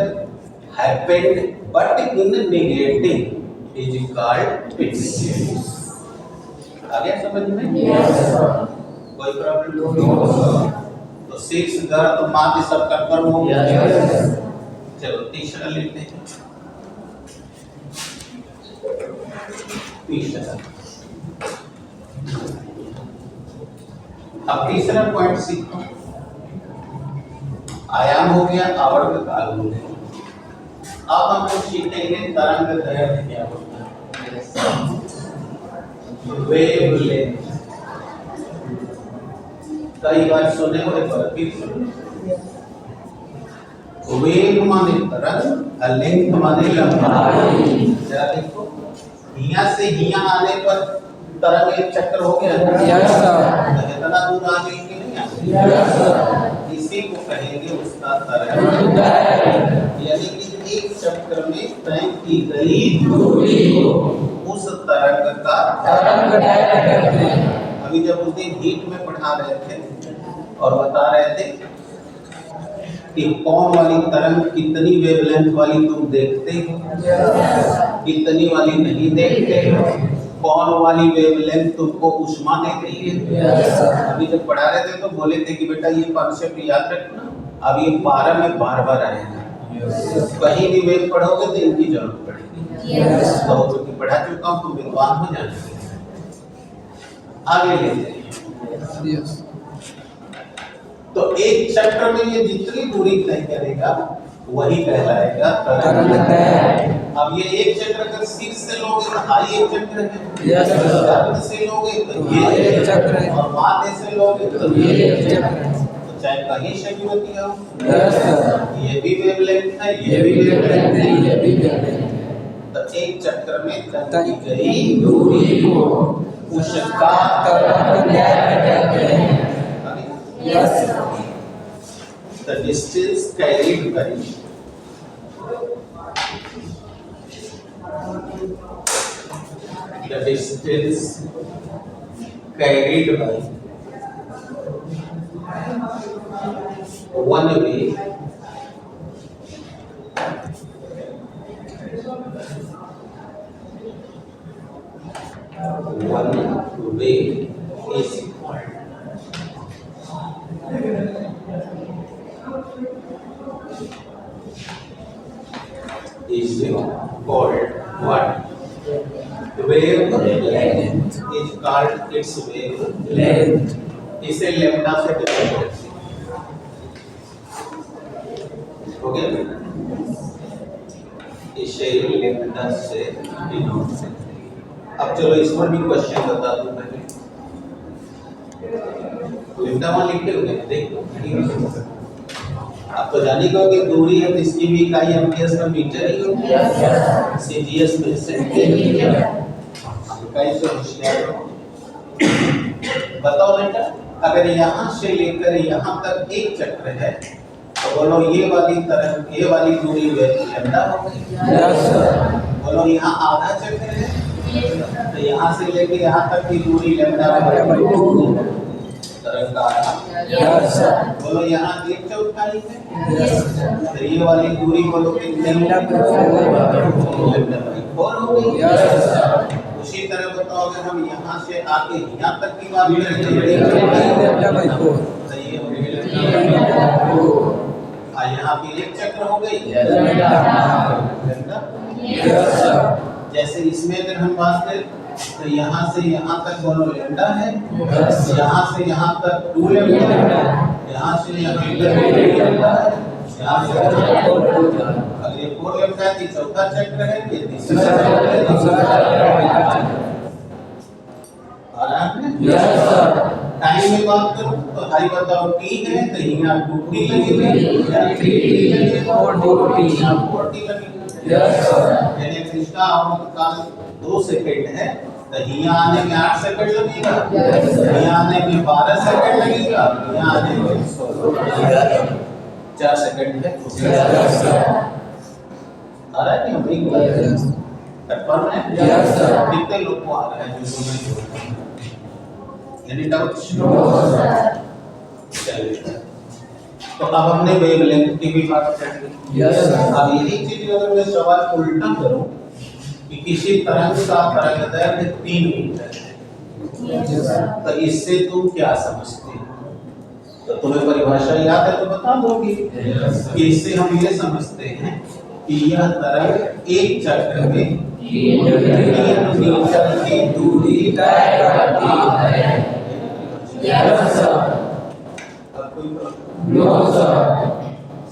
happened but in negative is called pitch। आ गया समझ में? कोई प्रॉब्लम नहीं। तो 6 गर्त माध्य सब कंफर्म हो गया। चलो तीसरा लेते हैं। अब तीसरा पॉइंट सीखो। आयाम हो गया, आवर्त काल हो गया। अब हम लोग सीखेंगे तरंग दैर्घ्य क्या होता है। वेवलेंथ कई बार सुने हो, एक बार फिर सुनो। वेग माने तरंग, लेंथ माने लंबाई। जरा देखो, यहाँ से यहाँ आने पर तरंग एक चक्र हो गया। इतना दूर आ गई कि नहीं आ गई? इसी को कहेंगे उसका तरंग। यानी कि एक चक्र में तय की गई दूरी को उस तरंग का तरंग कहते हैं। अभी जब उस दिन हीट में पढ़ा रहे थे और बता रहे थे कि कौन वाली तरंग कितनी वेवलेंथ वाली तुम देखते हो, कितनी वाली नहीं देखते हो, कौन वाली वेवलेंथ तुमको ऊष्मा दे रही है। अभी जब पढ़ा रहे थे तो बोले थे कि बेटा ये कॉन्सेप्ट याद रखना, अब ये 12 में बार-बार आएगा। कहीं भी वेव पढ़ोगे तो इनकी जरूरत पड़ेगी। तो क्योंकि पढ़ा चुका हूँ तो विद्वान हो जाएंगे। आगे लेते हैं। तो एक चक्र में ये जितनी दूरी तय करेगा वही कहलाएगा तरंग दैर्घ्य। अब ये एक चक्र अगर शीर्ष से लोगे तो आई एक चक्र है, गर्त से लोगे तो ये एक चक्र है, और माध्य से लोगे तो ये एक चक्र है। तो चाहे कहीं से भी होती हो, ये भी वेवलेंथ है, ये भी वेवलेंथ है, ये भी वेवलेंथ है। तो एक चक्र में तय की गई दूरी को उसका तरंग दैर्घ्य कहते हैं। The distance carried by one way is called what? Wave length is called its wave length. इसे लैम्डा से डिवाइड करते हैं। हो गया? इसे लैम्डा से डिनोट करते हैं। अब चलो इस पर भी क्वेश्चन बता दूं पहले। लैम्डा मान लिखते हो क्या? देखो आप तो जानेगा कि दूरी है तो इसकी भी इकाई एम्पियर्स में मीटर ही होगी। सीजीएस में सेंटीमीटर। इकाई से होशियार हो। बताओ बेटा, अगर यहाँ से लेकर यहाँ तक एक चक्र है तो बोलो ये वाली दूरी लैम्डा होगी। बोलो यहाँ आधा चक्र है तो यहाँ से लेकर यहाँ तक की दूरी लैम्डा होगी। तरंग का आधा। बोलो यहाँ 1/4 है तो ये वाली दूरी बोलो कितनी होगी। उसी तरह बताओ अगर हम यहाँ से आके यहाँ तक की बात करें तो ये यहाँ भी एक चक्र हो गई। जैसे इसमें अगर हम बात करें तो यहाँ से यहाँ तक दोनों लैम्डा है, यहाँ से यहाँ तक 2 लैम्डा है, यहाँ से यहाँ तक 3 लैम्डा है, यहाँ से अगर ये 4 लैम्डा है तो चौथा चक्र है, ये तीसरा चक्र है। टाइम में बात करूं तो हाई बताओ t है तो यहाँ 2t लगेगी, 3t लगेगी और 4t लगेगी। यानी इसका काल 2 सेकंड है तो यहाँ आने में 8 सेकंड लगेगा, यहाँ आने में 12 सेकंड लगेगा, यहाँ आने में 4 सेकंड है। आ रहा है कि हम कंफर्म है? कितने लोग को आ रहा है जो मैं एनी डाउट? तो अब हमने वेवलेंथ की भी बात कर ली। अब यही चीज अगर मैं सवाल उल्टा करूं कि किसी तरंग का तरंगदैर्घ्य 3 मीटर है तो इससे तुम क्या समझते हो? तो तुम्हें परिभाषा याद है तो बता दोगे कि इससे हम ये समझते हैं कि यह तरंग एक चक्र में 3 मीटर की दूरी तय करती है। अब कोई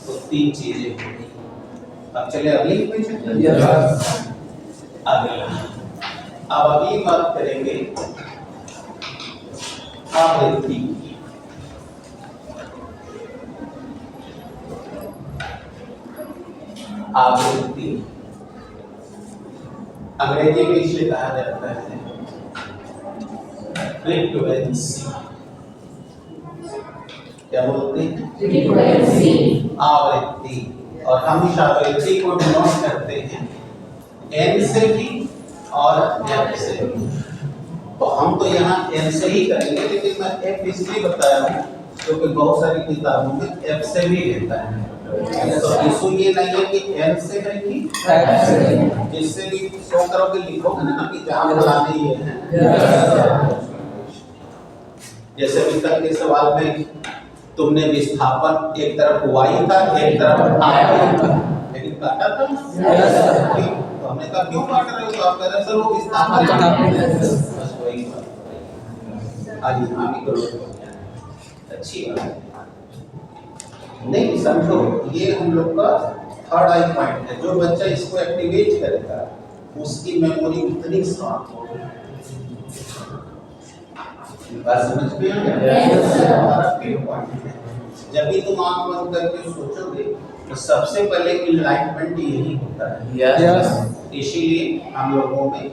तो 3 चीजें होगी। अब चले अगली क्वेश्चन। अगला अब अगली बात करेंगे आवृत्ति की। आवृत्ति अंग्रेजी में इसे कहा जाता है फ्रीक्वेंसी। क्या बोलते हैं? फ्रीक्वेंसी, आवृत्ति। और हम इस आवृत्ति को डिनोट करते हैं n से भी और f से भी। तो हम तो यहाँ n से ही करेंगे, लेकिन मैं f इसलिए बताया हूँ क्योंकि बहुत सारी किताबों में f से भी लेता है। तो इशू ये नहीं है कि n से है कि f से। जिससे भी शो करोगे लिखोगे ना कि जहाँ फलाने ये है। जैसे भी कल के सवाल में तुमने विस्थापन एक तरफ y था एक तरफ r था, लेकिन काटा था तो हमने कहा क्यों काट रहे हो? तो आप कह रहे सर वो विस्थापन बस वही बात। आज यहाँ भी करो, अच्छी बात है। नहीं समझो, ये हम लोग का थर्ड आई पॉइंट है। जो बच्चा इसको एक्टिवेट करेगा उसकी मेमोरी उतनी स्ट्रांग होगी। बात समझ में आ गया? हमारा पॉइंट है। जब भी तुम आंख बंद करके सोचोगे तो सबसे पहले इनलाइटमेंट यही होता है। इसीलिए हम लोगों में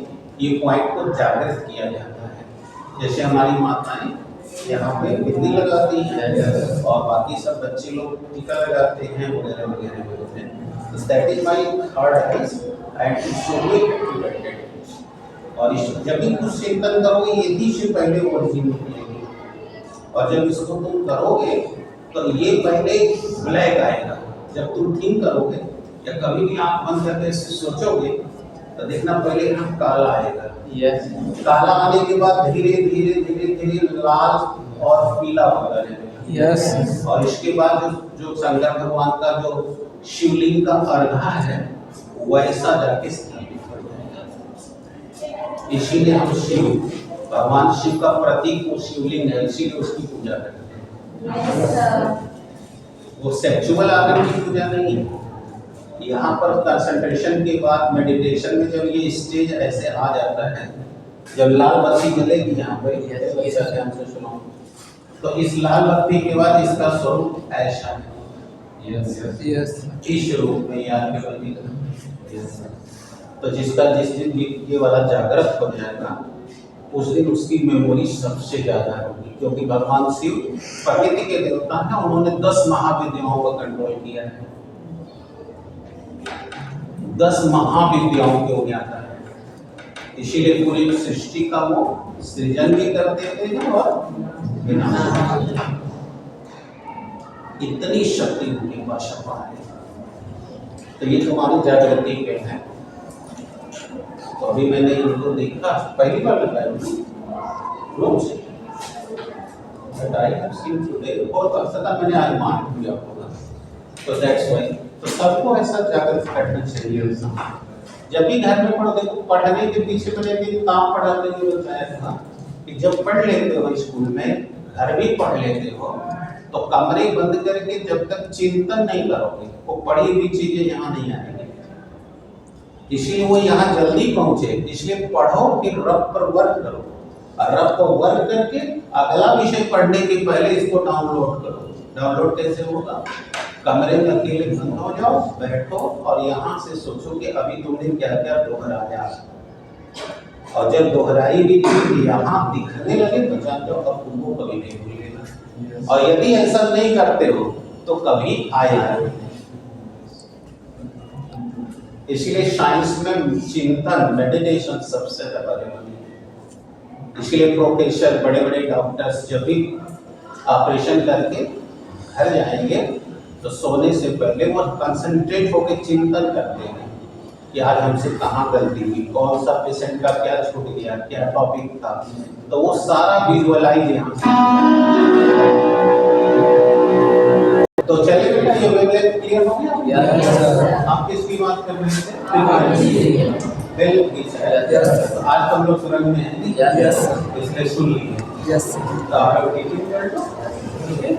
ये पॉइंट को जागृत किया जाता है। जैसे हमारी माताएं यहाँ पे बिंदी लगाती हैं और बाकी सब बच्चे लोग टीका लगाते हैं वगैरह वगैरह वगैरह। That is my third eyes and it's solely activated. और जब भी कुछ चिंतन करोगे यही से पहले ओरिजिन निकलेगी। और जब इसको तुम करोगे तो ये पहले ब्लैक आएगा। जब तुम थिंक करोगे या कभी भी आंख बंद करके इससे सोचोगे तो देखना पहले यहाँ काला आएगा। काला आने के बाद धीरे धीरे धीरे धीरे लाल और पीला होगा। और इसके बाद जो शंकर भगवान का जो शिवलिंग का अर्घा है वैसा जाके स्थापित हो जाएगा। इसीलिए हम शिव भगवान शिव का प्रतीक वो शिवलिंग है, इसीलिए उसकी पूजा करते हैं। वो सेक्सुअल आर्गन की पूजा नहीं है। यहाँ पर कंसंट्रेशन के बाद मेडिटेशन में जब ये स्टेज ऐसे आ जाता है, जब लाल बत्ती जलेगी यहाँ पे, ध्यान से सुनो, तो इस लाल बत्ती के बाद इसका स्वरूप ऐसा है। यस इस रूप में याद के प्रति तो जिसका जिस दिन ये वाला जागृत हो जाएगा उस दिन उसकी मेमोरी सबसे ज्यादा होगी, क्योंकि भगवान शिव प्रकृति के देवता हैं, उन्होंने 10 महाविद्याओं को कंट्रोल किया है। 10 महाविद्याओं को ज्ञाता है, इसीलिए पूरी सृष्टि का वो सृजन भी कर देते हैं और विनाश। इतनी शक्ति उनके पास है। तो ये तुम्हारी जागृति पे है। तो अभी मैंने इनको देखा, पहली बार लगाया रूम से, but I have seen today, बहुत सदा मैंने अनुमान किया होगा, तो दैट्स व्हाई। तो सबको ऐसा जागृत करना चाहिए। जब भी घर में पढ़ो, देखो पढ़ने के पीछे मैंने भी काम पढ़ाते हुए बताया था कि जब पढ़ लेते हो स्कूल में, घर भी पढ़ लेते हो, तो कमरे बंद करके जब तक चिंतन नहीं करोगे वो पढ़ी हुई चीजें यहाँ नहीं आएंगी। इसलिए वो यहाँ जल्दी पहुंचे, इसलिए पढ़ो फिर रब पर वर्क करो, और रब को वर्क करके अगला विषय पढ़ने के पहले इसको डाउनलोड करो। डाउनलोड कैसे होगा? कमरे में अकेले बंद हो जाओ, बैठो और यहाँ से सोचो कि अभी तुमने क्या क्या दोहराया, और जब दोहराई भी चीज यहाँ दिखने लगे तो जान जाओ अब तुमको कभी नहीं भूलेगा। और यदि ऐसा नहीं करते हो तो कभी आएगा। इसलिए साइंस में चिंतन, मेडिटेशन सबसे ज्यादा जरूरी है। इसलिए प्रोफेसर, बड़े बड़े डॉक्टर्स जब भी ऑपरेशन करके घर जाएंगे तो सोने से पहले वो कंसंट्रेट होकर चिंतन करते हैं कि आज हमसे कहाँ गलती हुई, कौन सा पेशेंट का क्या छूट गया, क्या टॉपिक था, तो वो सारा विजुअलाइज यहाँ से। तो चलिए बेटा, ये वेवलेंथ क्लियर हो गया? आप किसकी बात कर रहे थे? वेवलेंथ की शायद। आज हम लोग सुरंग में हैं, इसलिए सुन लिए। यस तो आप लोग टीचिंग कर लो, ठीक है?